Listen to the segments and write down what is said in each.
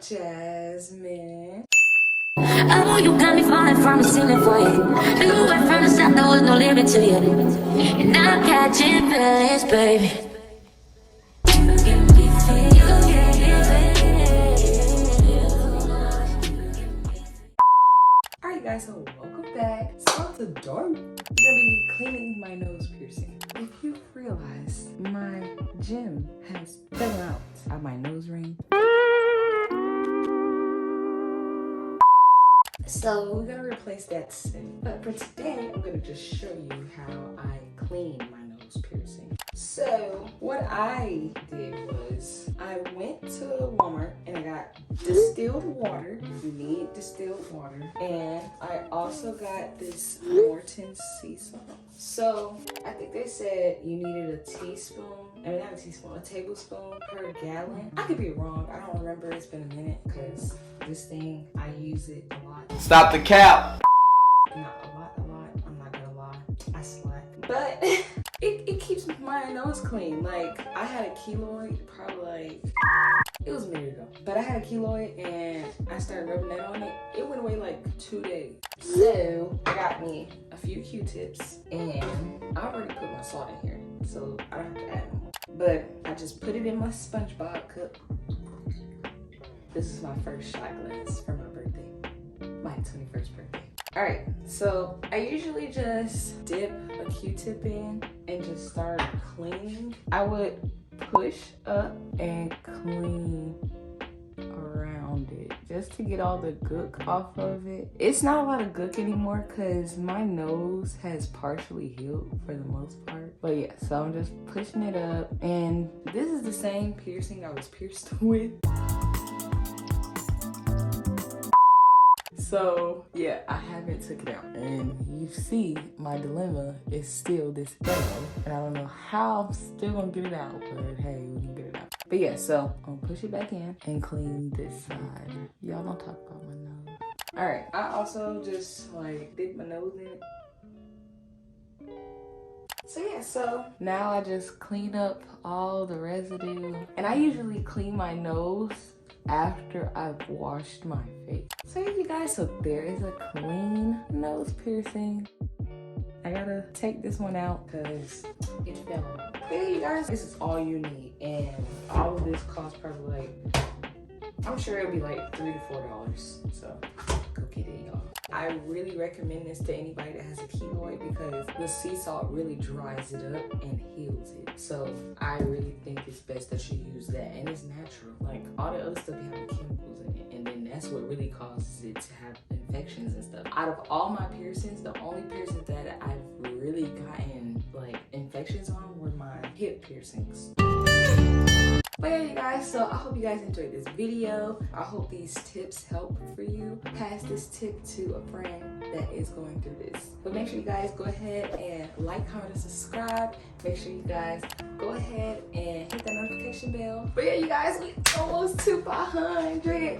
Jasmine. I know you got me falling from the ceiling for you. You went from the south, there was no limit to you. And I'm catching feelings, baby. Alright guys, so welcome back. So today, we're gonna be cleaning my nose piercing. If you've realized, my gem has fell out of my nose ring. So we're gonna replace that soon. But for today, I'm gonna just show you how I clean my nose piercing. So what I did was I went to Walmart and I got distilled water. You need distilled water. And I also got this Morton sea salt. So I think they said you needed a tablespoon per gallon. I could be wrong. I don't remember. It's been a minute because this thing, I use it a lot. Stop the cap. Not a lot. I'm not gonna lie. I slack. But it keeps my nose clean. Like, I had a keloid probably it was a minute ago. But I had a keloid and I started rubbing that on it. It went away like 2 days. So I got me a few Q-tips and I already put my salt in here. So I don't have to add no more. But I just put it in my SpongeBob cup. This is my first shot glass for my birthday. My 21st birthday. Alright, so I usually just dip a Q-tip in and just start cleaning. I would push up and clean around it just to get all the gook off of it. It's not a lot of gook anymore because my nose has partially healed for the most part. But yeah, so I'm just pushing it up, and this is the same piercing I was pierced with. So yeah, I haven't took it out, and you see my dilemma is still this yellow, and I don't know how I'm still gonna get it out, but hey, we can get it out. But yeah, so I'm gonna push it back in and clean this side. Y'all don't talk about my nose. All right, I also just like dip my nose in it. So yeah, so now I just clean up all the residue, and I usually clean my nose after I've washed my face. So you guys, so there is a clean nose piercing. I gotta take this one out because it fell out. But yeah, you guys, this is all you need, and all of this costs probably like, I'm sure it'll be like $3 to $4. So go get it, y'all. I really recommend this to anybody that has a keloid because the sea salt really dries it up and heals it. So I really think it's best that you use that, and it's natural. Like, all the other stuff you have chemicals in it, and then that's what really causes it to have infections and stuff. Out of all my piercings, the only piercings that I've really gotten like infections on were my hip piercings. But yeah, you guys, so I hope you guys enjoyed this video. I hope these tips help for you. Pass this tip to a friend that is going through this. But make sure you guys go ahead and like, comment, and subscribe. Make sure you guys go ahead and hit that notification bell. But yeah, you guys, we almost to 500.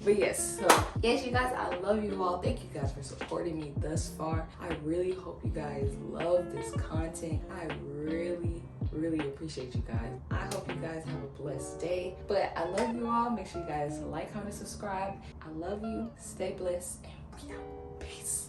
But yes, so yes, you guys, I love you all. Thank you guys for supporting me thus far. I really hope you guys love this content. I really appreciate you guys. I hope you guys have a blessed day. But I love you all. Make sure you guys like, comment, and subscribe. I love you. Stay blessed, and we out. Peace.